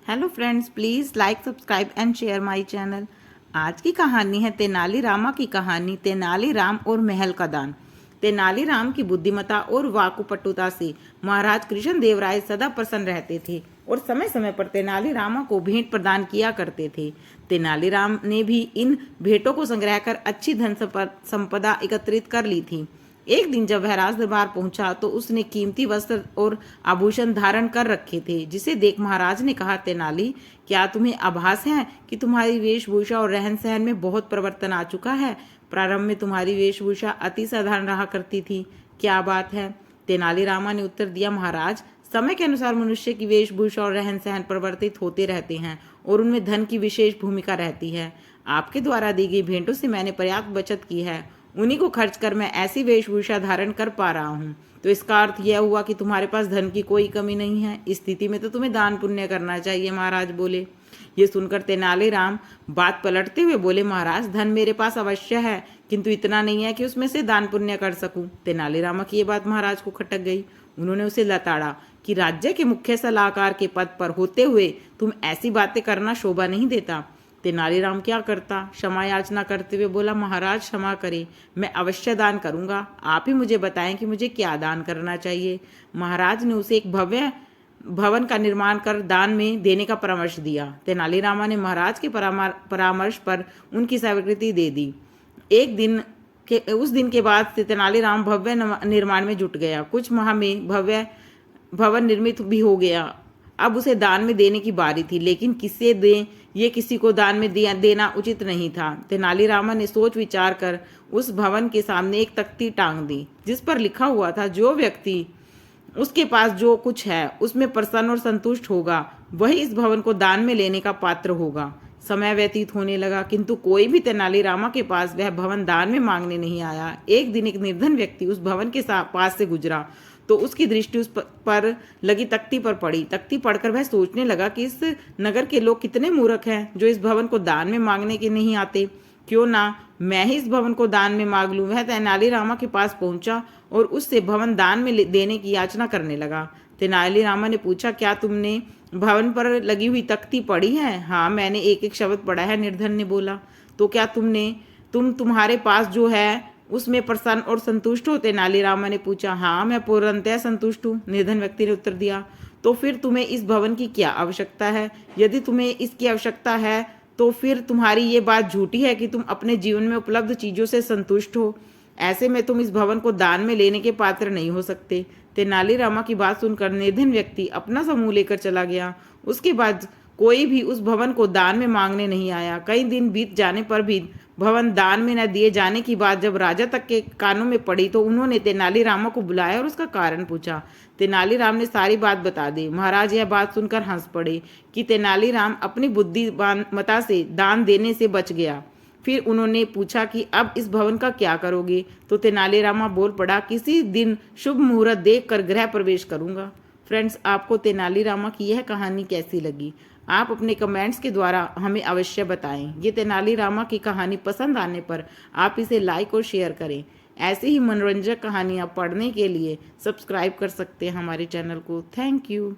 Hello friends, please like subscribe and share my channel. आज की कहानी है तेनालीरामा की कहानी, तेनालीराम और महल का दान। तेनालीराम की बुद्धिमत्ता और वाकुपटुता से महाराज कृष्णदेवराय सदा प्रसन्न रहते थे और समय समय पर तेनालीरामा को भेंट प्रदान किया करते थे। तेनालीराम ने भी इन भेंटों को संग्रह कर अच्छी धन संपदा एकत्रित कर ली थी। एक दिन जब वह राज दरबार पहुंचा तो उसने कीमती वस्त्र और आभूषण धारण कर रखे थे, जिसे देख महाराज ने कहा, तेनाली, क्या तुम्हें आभास है कि तुम्हारी वेशभूषा और रहन सहन में बहुत परिवर्तन आ चुका है? प्रारंभ में तुम्हारी वेशभूषा अति साधारण रहा करती थी। क्या बात है? तेनालीरामा ने उत्तर दिया, महाराज, समय के अनुसार मनुष्य की वेशभूषा और रहन सहन परिवर्तित होते रहते हैं और उनमें धन की विशेष भूमिका रहती है। आपके द्वारा दी गई भेंटों से मैंने पर्याप्त बचत की है, उन्हीं को खर्च कर मैं ऐसी वेशभूषा धारण कर पा रहा हूँ। तो इसका अर्थ यह हुआ कि तुम्हारे पास धन की कोई कमी नहीं है। इस स्थिति में तो तुम्हें दान पुण्य करना चाहिए, महाराज बोले। ये सुनकर तेनालीराम बात पलटते हुए बोले, महाराज, धन मेरे पास अवश्य है, किंतु इतना नहीं है कि उसमें से दान पुण्य कर सकूं। तेनालीरामा की ये बात महाराज को खटक गई। उन्होंने उसे लताड़ा कि राज्य के मुख्य सलाहकार के पद पर होते हुए तुम ऐसी बातें करना शोभा नहीं देता। तेनालीराम क्या करता, क्षमा याचना करते हुए बोला, महाराज क्षमा करें, मैं अवश्य दान करूंगा। आप ही मुझे बताएं कि मुझे क्या दान करना चाहिए। महाराज ने उसे एक भव्य भवन का निर्माण कर दान में देने का परामर्श दिया। तेनालीरामा ने महाराज के परामर्श पर उनकी स्वीकृति दे दी। उस दिन के बाद से तेनालीराम भव्य निर्माण में जुट गया। कुछ माह में भव्य भवन निर्मित भी हो गया। अब उसे दान में देने की बारी थी, लेकिन किसे दें, ये किसी को दान में देना उचित नहीं था। तेनालीरामा ने सोच विचार कर उस भवन के सामने एक तख्ती टांग दी, जिस पर लिखा हुआ था, जो व्यक्ति उसके पास जो कुछ है उसमें प्रसन्न और संतुष्ट होगा, वही इस भवन को दान में लेने का पात्र होगा। समय व्यतीत होने लगा, किंतु कोई भी तेनालीरामा के पास वह भवन दान में मांगने नहीं आया। एक दिन एक निर्धन व्यक्ति उस भवन के पास से गुजरा तो उसकी दृष्टि उस पर लगी तख्ती पर पड़ी। तख्ती पढ़कर वह सोचने लगा कि इस नगर के लोग कितने मूर्ख हैं, जो इस भवन को दान में मांगने के नहीं आते। क्यों ना मैं ही इस भवन को दान में मांग लूं। वह तेनालीरामा के पास पहुंचा और उससे भवन दान में देने की याचना करने लगा। तेनालीरामा ने पूछा, क्या तुमने भवन पर लगी हुई तख्ती पढ़ी है? हाँ, मैंने एक एक शब्द पढ़ा है, निर्धन ने बोला। तो क्या तुम्हारे पास जो है उसमें प्रसन्न और संतुष्ट हो? तेनालीरामा ने पूछा। हाँ, मैं पूर्णतः संतुष्ट हूँ, निर्धन व्यक्ति ने उत्तर दिया। तो फिर तुम्हें इस भवन की क्या आवश्यकता है? यदि तुम्हें इसकी आवश्यकता है तो फिर तुम्हारी ये बात झूठी है कि तुम अपने जीवन में उपलब्ध चीजों से संतुष्ट हो। ऐसे में तुम इस भवन को दान में लेने के पात्र नहीं हो सकते। तेनालीरामा की बात सुनकर निर्धन व्यक्ति अपना समूह लेकर चला गया। उसके बाद कोई भी उस भवन को दान में मांगने नहीं आया। कई दिन बीत जाने पर भी भवन दान में न दिए जाने की बात जब राजा तक के कानों में पड़ी तो उन्होंने तेनालीरामा को बुलाया और उसका कारण पूछा। तेनालीराम ने सारी बात बता दी। महाराज यह बात सुनकर हंस पड़े कि तेनालीराम अपनी बुद्धिमत्ता से दान देने से बच गया। फिर उन्होंने पूछा कि अब इस भवन का क्या करोगे? तो तेनालीरामा बोल पड़ा, किसी दिन शुभ मुहूर्त देखकर गृह प्रवेश करूंगा। फ्रेंड्स, आपको तेनालीरामा की यह कहानी कैसी लगी? आप अपने कमेंट्स के द्वारा हमें अवश्य बताएं। ये तेनालीरामा की कहानी पसंद आने पर आप इसे लाइक और शेयर करें। ऐसे ही मनोरंजक कहानियाँ पढ़ने के लिए सब्सक्राइब कर सकते हैं हमारे चैनल को। Thank you.